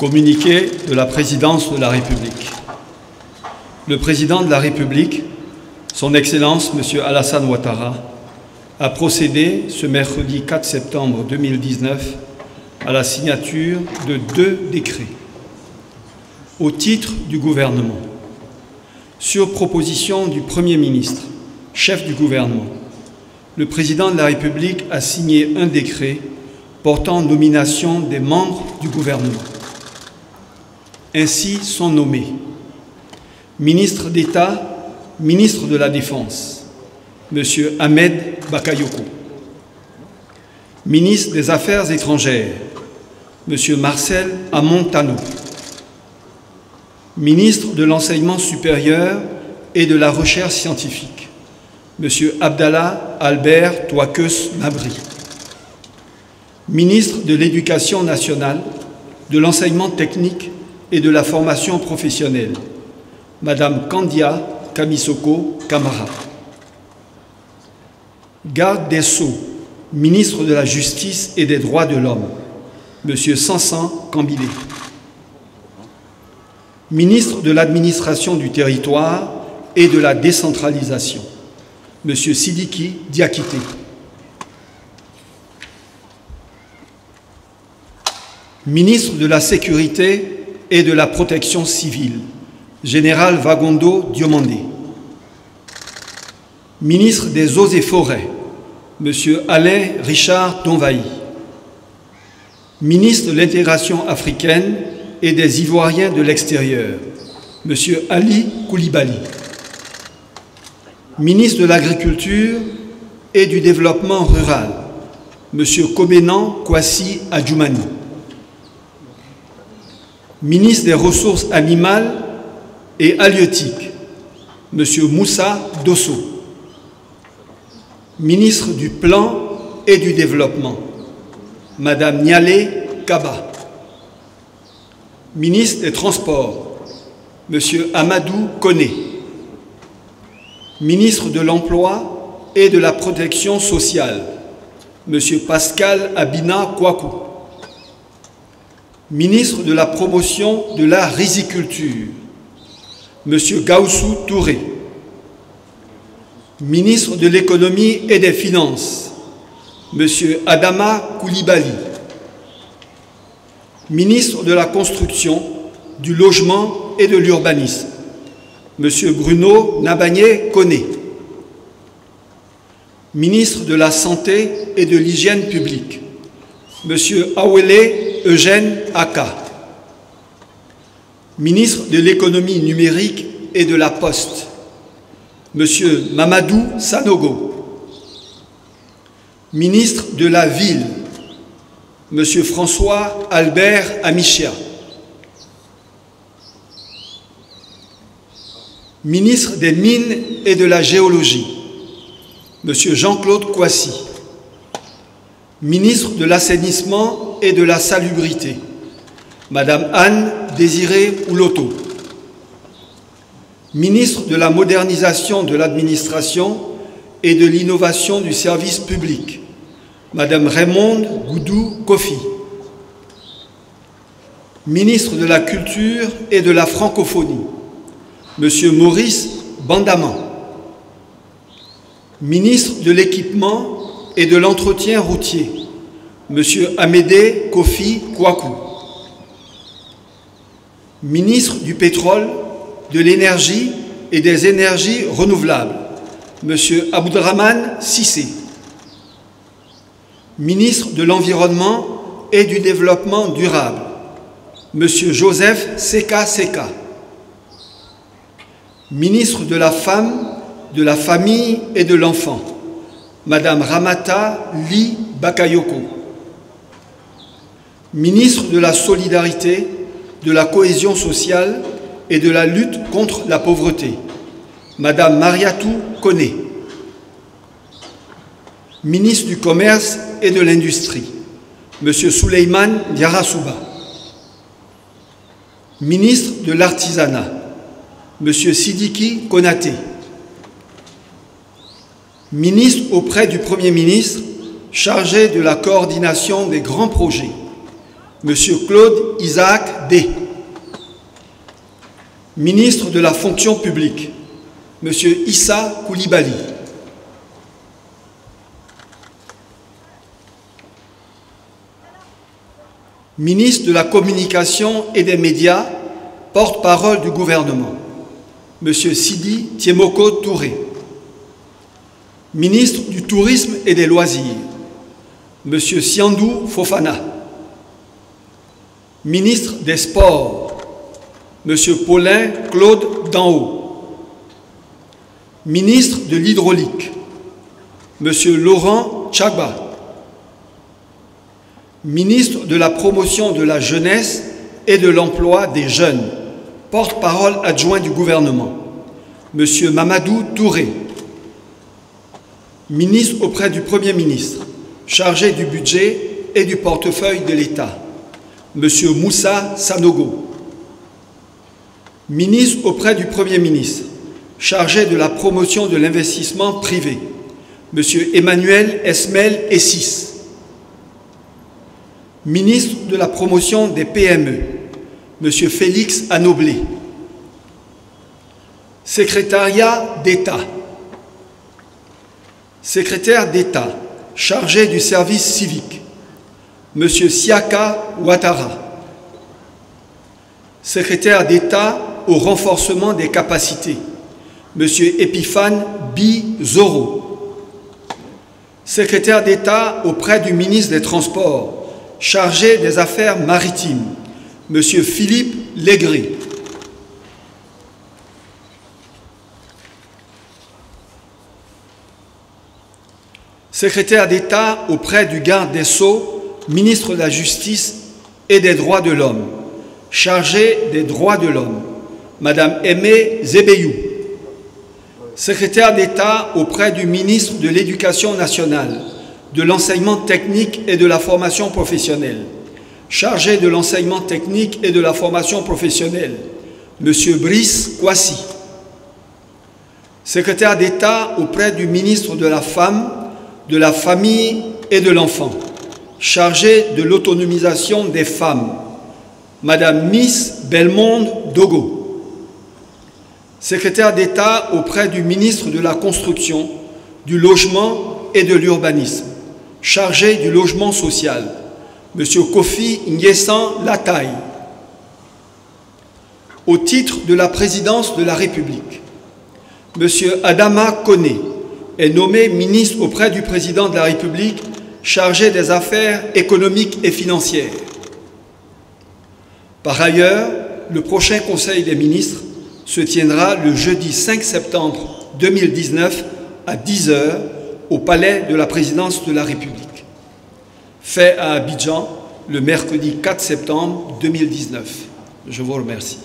Communiqué de la Présidence de la République. Le Président de la République, Son Excellence M. Alassane Ouattara, a procédé ce mercredi 4 septembre 2019 à la signature de 2 décrets au titre du gouvernement. Sur proposition du Premier ministre, chef du gouvernement, le Président de la République a signé un décret portant nomination des membres du gouvernement. Ainsi sont nommés ministre d'État, ministre de la Défense, M. Ahmed Bakayoko, ministre des Affaires étrangères, M. Marcel Amontano, ministre de l'Enseignement supérieur et de la Recherche scientifique, M. Abdallah Albert Touakeus Mabri, ministre de l'Éducation nationale, de l'Enseignement technique et de la formation professionnelle, Madame Kandia Kamisoko Kamara. Garde des Sceaux, ministre de la Justice et des Droits de l'Homme, M. Sansan Kambilé. Ministre de l'Administration du Territoire et de la Décentralisation, M. Sidiki Diakité. Ministre de la Sécurité et de la Protection civile, Général Vagondo Diomandé. Ministre des Eaux et Forêts, M. Alain Richard Donvaï. Ministre de l'Intégration africaine et des Ivoiriens de l'extérieur, M. Ali Koulibaly. Ministre de l'Agriculture et du Développement rural, M. Komenan Kwasi Adjoumani. Ministre des Ressources animales et halieutiques, M. Moussa Dosso. Ministre du Plan et du Développement, Mme Nialé Kaba. Ministre des Transports, M. Amadou Koné. Ministre de l'Emploi et de la Protection sociale, M. Pascal Abina Kouakou. Ministre de la Promotion de la Riziculture, M. Gaoussou Touré. Ministre de l'Économie et des Finances, M. Adama Koulibaly. Ministre de la Construction, du Logement et de l'Urbanisme, M. Bruno Nabagné Koné. Ministre de la Santé et de l'Hygiène publique, M. Awele Eugène Aka. Ministre de l'Économie numérique et de la Poste, M. Mamadou Sanogo. Ministre de la Ville, M. François Albert Amichia. Ministre des Mines et de la Géologie, M. Jean-Claude Kouassi. Ministre de l'Assainissement et de la Salubrité, Madame Anne Désirée Ouloto. Ministre de la Modernisation de l'Administration et de l'Innovation du Service public, Madame Raymonde Goudou Kofi. Ministre de la Culture et de la Francophonie, Monsieur Maurice Bandaman. Ministre de l'Équipement et de l'Entretien routier, M. Amédée Kofi Kouakou. Ministre du Pétrole, de l'Énergie et des Énergies renouvelables, M. Aboudraman Sissé. Ministre de l'Environnement et du Développement durable, M. Joseph Seka Seka. Ministre de la Femme, de la Famille et de l'Enfant, Madame Ramata Li Bakayoko. Ministre de la Solidarité, de la Cohésion sociale et de la lutte contre la pauvreté, Madame Mariatou Koné. Ministre du Commerce et de l'Industrie, Monsieur Souleymane Diarasouba. Ministre de l'Artisanat, Monsieur Sidiki Konaté. Ministre auprès du Premier ministre chargé de la coordination des grands projets, M. Claude Isaac D. Ministre de la fonction publique, M. Issa Koulibaly. Ministre de la Communication et des Médias, porte-parole du gouvernement, M. Sidi Tiemoko Touré. Ministre du Tourisme et des Loisirs, M. Siandou Fofana. Ministre des Sports, M. Paulin Claude Danhaut. Ministre de l'Hydraulique, M. Laurent Tchagba. Ministre de la Promotion de la Jeunesse et de l'Emploi des Jeunes, porte-parole adjoint du gouvernement, M. Mamadou Touré. Ministre auprès du Premier ministre, chargé du budget et du portefeuille de l'État, M. Moussa Sanogo. Ministre auprès du Premier ministre, chargé de la promotion de l'investissement privé, M. Emmanuel Esmel Essis. Ministre de la promotion des PME, M. Félix Anoblé. Secrétariat d'État. Secrétaire d'État chargé du service civique, M. Siaka Ouattara. Secrétaire d'État au renforcement des capacités, M. Epiphane Bi-Zoro. Secrétaire d'État auprès du ministre des Transports, chargé des Affaires maritimes, M. Philippe Légré. Secrétaire d'État auprès du garde des Sceaux, ministre de la Justice et des Droits de l'Homme, chargé des Droits de l'Homme, Madame Aimée Zébeyou. Secrétaire d'État auprès du ministre de l'Éducation nationale, de l'enseignement technique et de la formation professionnelle, chargé de l'enseignement technique et de la formation professionnelle, M. Brice Kouassi. Secrétaire d'État auprès du ministre de la Femme, de la Famille et de l'Enfant, chargé de l'autonomisation des femmes, Madame Miss Belmonde Dogo. Secrétaire d'État auprès du ministre de la Construction, du Logement et de l'Urbanisme, chargé du logement social, M. Kofi Nguessan Lataï. Au titre de la présidence de la République, M. Adama Koné est nommé ministre auprès du président de la République chargé des affaires économiques et financières. Par ailleurs, le prochain Conseil des ministres se tiendra le jeudi 5 septembre 2019 à 10 h au Palais de la Présidence de la République. Fait à Abidjan le mercredi 4 septembre 2019. Je vous remercie.